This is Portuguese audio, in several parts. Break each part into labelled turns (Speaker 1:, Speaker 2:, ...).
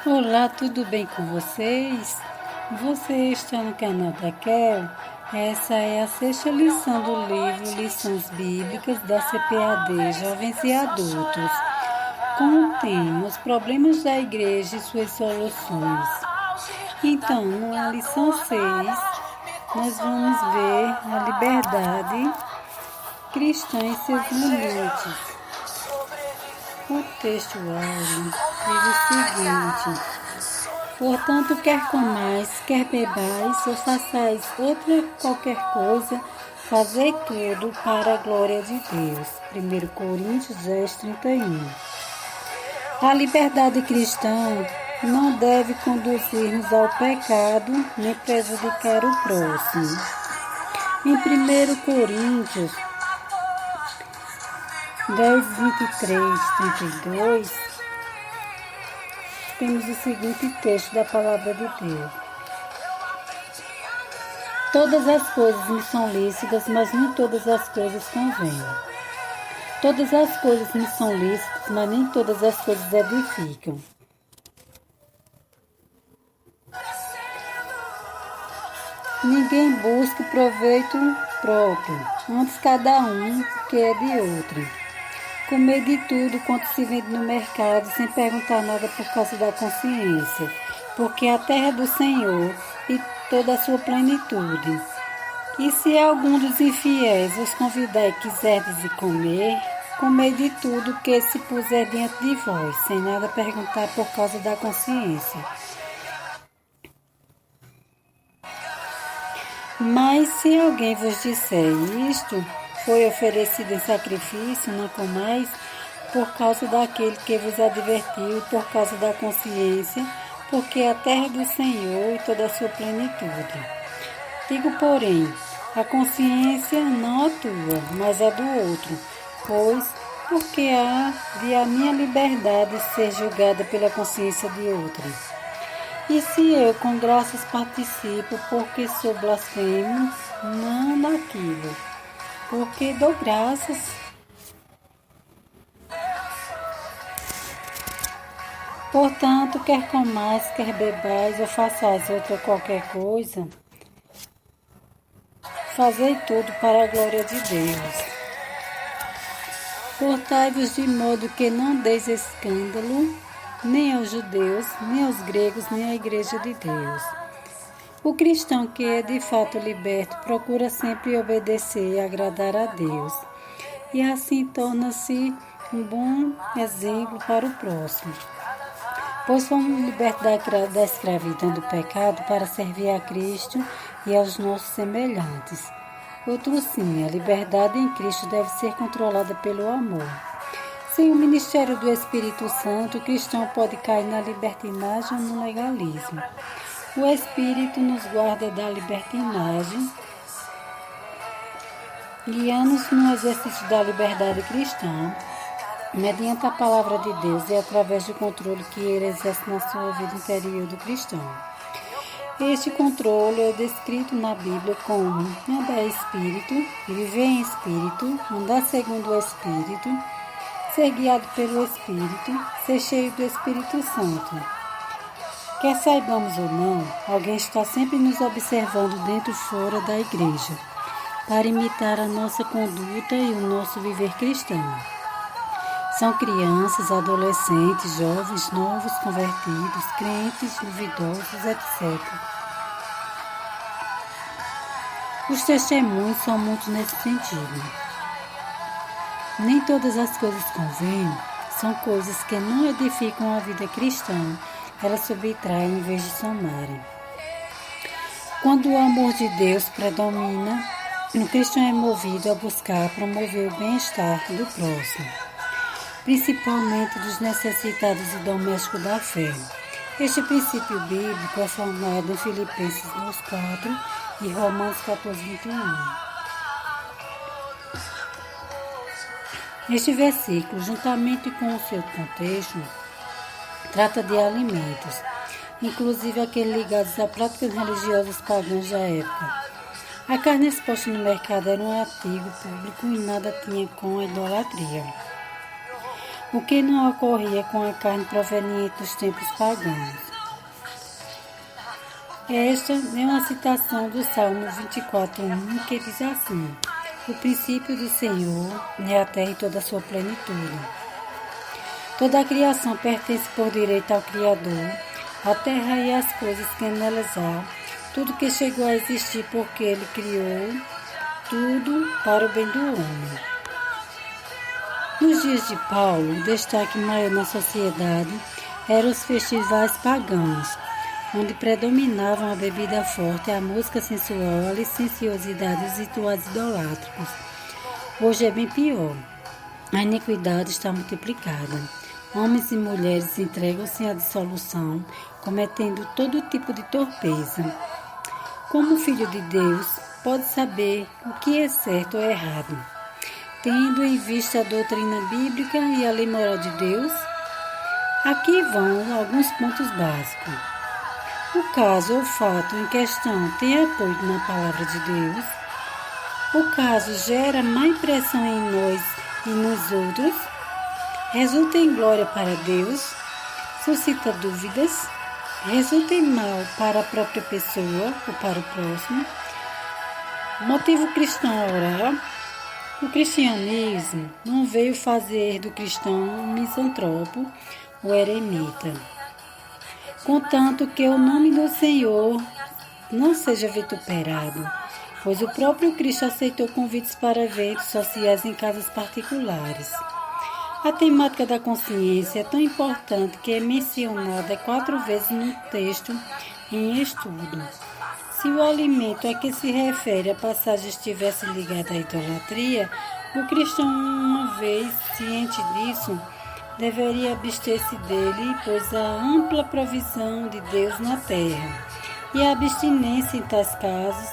Speaker 1: Olá, tudo bem com vocês? Você está no canal da Kel? Essa é a sexta lição do livro Lições Bíblicas da CPAD Jovens e Adultos, com o tema Os Problemas da Igreja e Suas Soluções. Então, na lição 6, nós vamos ver a liberdade cristã e seus limites. O texto áureo diz o seguinte: portanto, quer comais, quer bebais, ou façais outra qualquer coisa, fazei tudo para a glória de Deus. 1 Coríntios 10:31. A liberdade cristã não deve conduzir-nos ao pecado, nem prejudicar o próximo. Em 1 Coríntios 10:23-32, temos o seguinte texto da Palavra de Deus: todas as coisas me são lícitas, mas nem todas as coisas convêm. Todas as coisas me são lícitas, mas nem todas as coisas edificam. Ninguém busca proveito próprio, antes cada um que é de outro. Comer de tudo quanto se vende no mercado, sem perguntar nada por causa da consciência, porque a terra é do Senhor e toda a sua plenitude. E se algum dos infiéis os convidar e quiserdes comer, comei de tudo que se puser diante de vós, sem nada perguntar por causa da consciência. Mas se alguém vos disser isto, foi oferecido em sacrifício, não comais, por causa daquele que vos advertiu e por causa da consciência, porque a terra é do Senhor e toda a sua plenitude. Digo, porém, a consciência não a tua, mas a do outro, pois porque há de a minha liberdade ser julgada pela consciência de outra. E se eu com graças participo, porque sou blasfemo, não naquilo, porque dou graças. Portanto, quer comais, quer bebais, ou façais outra qualquer coisa, fazei tudo para a glória de Deus. Portai-vos de modo que não deis escândalo, nem aos judeus, nem aos gregos, nem à igreja de Deus. O cristão que é de fato liberto procura sempre obedecer e agradar a Deus, e assim torna-se um bom exemplo para o próximo. Pois fomos libertos da escravidão do pecado para servir a Cristo e aos nossos semelhantes. Outro sim, a liberdade em Cristo deve ser controlada pelo amor. Sem o ministério do Espírito Santo, o cristão pode cair na libertinagem ou no legalismo. O Espírito nos guarda da libertinagem, guiando-nos no exercício da liberdade cristã, mediante a palavra de Deus e através do controle que ele exerce na sua vida interior do cristão. Este controle é descrito na Bíblia como andar em espírito, viver em espírito, andar segundo o Espírito, ser guiado pelo Espírito, ser cheio do Espírito Santo. Quer saibamos ou não, alguém está sempre nos observando dentro e fora da igreja, para imitar a nossa conduta e o nosso viver cristão. São crianças, adolescentes, jovens, novos convertidos, crentes, duvidosos, etc. Os testemunhos são muitos nesse sentido. Nem todas as coisas convêm, são coisas que não edificam a vida cristã, elas subtraem em vez de somarem. Quando o amor de Deus predomina, o cristão é movido a buscar promover o bem-estar do próximo, principalmente dos necessitados e domésticos da fé. Este princípio bíblico é formado em Filipenses 2:4 e Romanos 14:21. Este versículo, juntamente com o seu contexto, trata de alimentos, inclusive aqueles ligados a práticas religiosas pagãs da época. A carne exposta no mercado era um artigo público e nada tinha com a idolatria. o que não ocorria com a carne proveniente dos tempos pagãos. Esta é uma citação do Salmo 24:1, que diz assim: o princípio do Senhor é a terra e toda a sua plenitude. Toda a criação pertence por direito ao Criador, a terra e as coisas que nelas há, tudo que chegou a existir porque Ele criou, tudo para o bem do homem. Nos dias de Paulo, o destaque maior na sociedade eram os festivais pagãos, onde predominavam a bebida forte, a música sensual, a licenciosidade e os rituais idolátricos. Hoje é bem pior. A iniquidade está multiplicada. Homens e mulheres entregam-se à dissolução, cometendo todo tipo de torpeza. Como filho de Deus, pode saber o que é certo ou errado, tendo em vista a doutrina bíblica e a lei moral de Deus? Aqui vão alguns pontos básicos. O caso ou fato em questão tem apoio na palavra de Deus? O caso gera má impressão em nós e nos outros? Resulta em glória para Deus? Suscita dúvidas? Resulta em mal para a própria pessoa ou para o próximo? Motivo cristão a orar? O cristianismo não veio fazer do cristão um misantropo ou eremita, contanto que o nome do Senhor não seja vituperado, pois o próprio Cristo aceitou convites para eventos sociais em casas particulares. A temática da consciência é tão importante que é mencionada 4 vezes no texto em estudo. Se o alimento a que se refere a passagem estivesse ligado à idolatria, o cristão, uma vez ciente disso, deveria abster-se dele, pois há ampla provisão de Deus na terra, e a abstinência em tais casos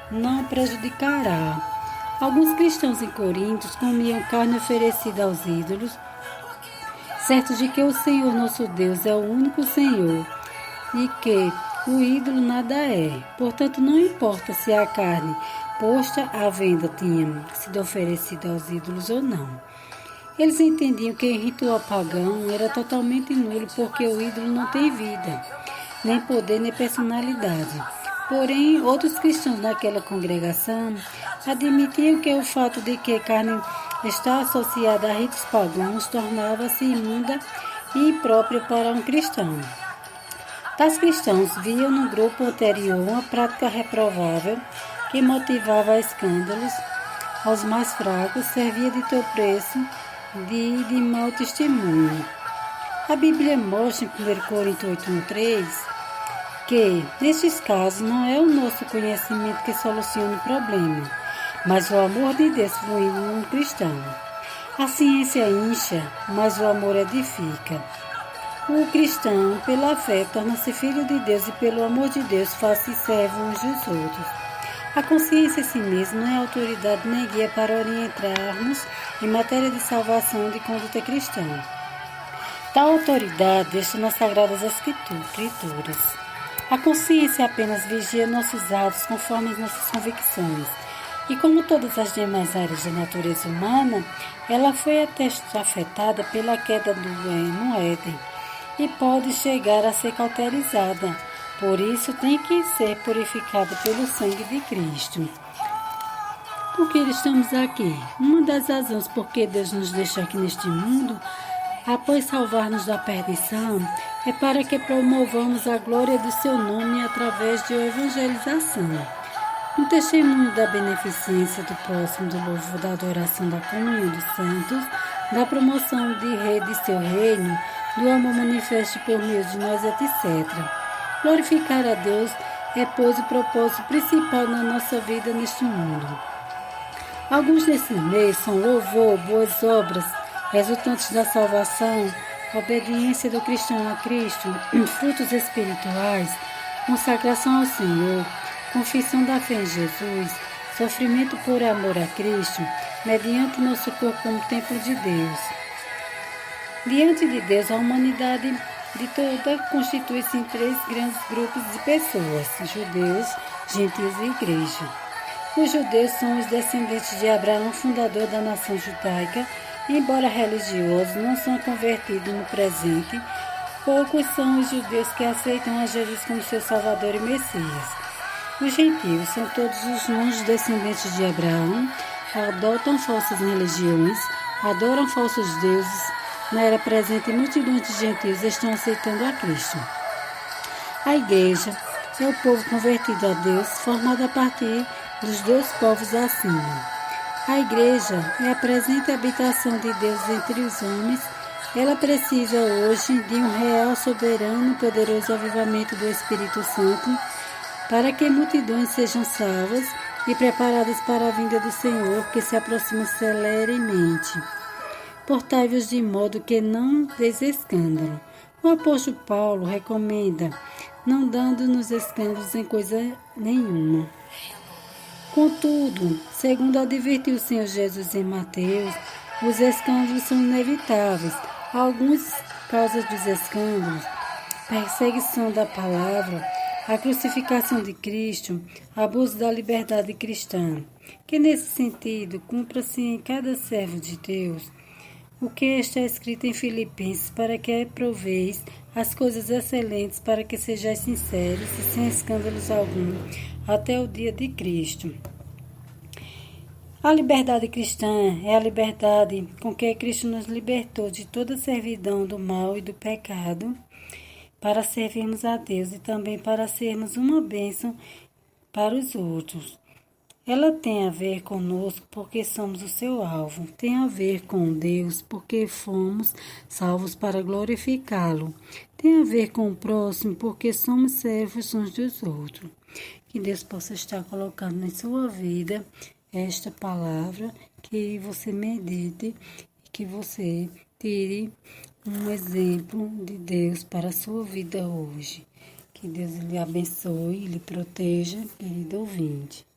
Speaker 1: não prejudicará. Alguns cristãos em Corinto comiam carne oferecida aos ídolos, certos de que o Senhor nosso Deus é o único Senhor e que o ídolo nada é. Portanto, não importa se a carne posta à venda tinha sido oferecida aos ídolos ou não. Eles entendiam que o ritual pagão era totalmente nulo porque o ídolo não tem vida, nem poder, nem personalidade. Porém, outros cristãos naquela congregação admitiam que o fato de que a carne está associada a ritos pagãos tornava-se imunda e imprópria para um cristão. Tais cristãos viam no grupo anterior uma prática reprovável que motivava a escândalos aos mais fracos, servia de tropeço de mau testemunho. A Bíblia mostra em 1 Coríntios 8:3 que, nestes casos, não é o nosso conhecimento que soluciona o problema, mas o amor de Deus fluindo num cristão. A ciência incha, mas o amor edifica. O cristão, pela fé, torna-se filho de Deus e, pelo amor de Deus, faz-se servo uns dos outros. A consciência em si mesma não é autoridade nem guia para orientar-nos em matéria de salvação e de conduta cristã. Tal autoridade está nas Sagradas Escrituras. A consciência apenas vigia nossos atos conforme as nossas convicções. E como todas as demais áreas da natureza humana, ela foi até afetada pela queda no Éden e pode chegar a ser cauterizada. Por isso, tem que ser purificada pelo sangue de Cristo. Por que estamos aqui? Uma das razões por que Deus nos deixou aqui neste mundo, após salvar-nos da perdição, é para que promovamos a glória do seu nome através de evangelização. No testemunho da beneficência do próximo, do louvor, da adoração, da comunhão dos santos, da promoção de seu reino, do amor manifesto por meio de nós, etc. Glorificar a Deus é, pois, o propósito principal na nossa vida neste mundo. Alguns desses meios são louvor, boas obras, resultantes da salvação, obediência do cristão a Cristo, frutos espirituais, consagração ao Senhor, confissão da fé em Jesus, sofrimento por amor a Cristo, mediante nosso corpo como templo de Deus. Diante de Deus, a humanidade de toda constitui-se em 3 grandes grupos de pessoas: judeus, gentios e igreja. Os judeus são os descendentes de Abraão, fundador da nação judaica, Embora religiosos, não são convertidos no presente. Poucos são os judeus que aceitam a Jesus como seu Salvador e Messias. Os gentios são todos os nãos descendentes de Abraão, adotam falsas religiões, adoram falsos deuses. Na era presente, multidões de gentios estão aceitando a Cristo. A igreja é o povo convertido a Deus, formado a partir dos dois povos acima. A igreja é a presente habitação de Deus entre os homens. Ela precisa hoje de um real, soberano, poderoso avivamento do Espírito Santo para que multidões sejam salvas e preparadas para a vinda do Senhor, que se aproxima celeremente. Portai-vos de modo que não deis escândalo. O apóstolo Paulo recomenda, não dando-nos escândalos em coisa nenhuma. Contudo, segundo advertiu o Senhor Jesus em Mateus, os escândalos são inevitáveis. Algumas causas dos escândalos: perseguição da palavra, a crucificação de Cristo, abuso da liberdade cristã. Que nesse sentido, cumpra-se em cada servo de Deus o que está escrito em Filipenses, para que aproveis as coisas excelentes, para que sejais sinceros e sem escândalos algum, até o dia de Cristo. A liberdade cristã é a liberdade com que Cristo nos libertou de toda servidão do mal e do pecado, para servirmos a Deus e também para sermos uma bênção para os outros. Ela tem a ver conosco porque somos o seu alvo. Tem a ver com Deus porque fomos salvos para glorificá-lo. Tem a ver com o próximo porque somos servos uns dos outros. Que Deus possa estar colocando em sua vida esta palavra, que você medite e que você tire um exemplo de Deus para a sua vida hoje. Que Deus lhe abençoe e lhe proteja, querido ouvinte.